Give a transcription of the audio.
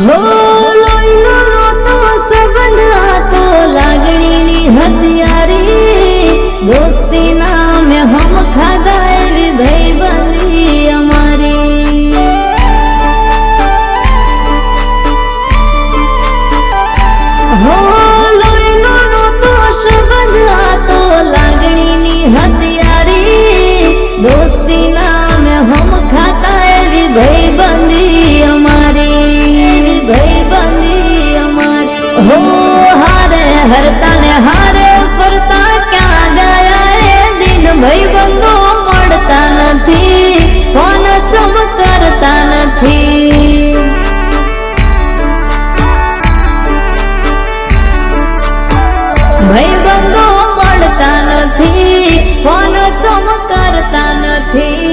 હો લોહીનો નહોતો સંબંધ આ તો લાગણીની હથિયારી દોસ્તી નામે હમ ખાધા એવી ભાઈબંધી અમારી હો લોહીનો નહોતો સંબંધ આ તો લાગણીની હથિયારી દોસ્તી નામે હમ ખાતા એવી ભાઈબંધી અમારી ભાઈબંધી અમારી હો હારે હરતા ને હારે ફરતા ક્યાં ગયા એ દિન ભાઈબંધો મળતા નથી કોણ ચમ કરતા નથી ભાઈબંધો મળતા નથી કોણ ચમ કરતા નથી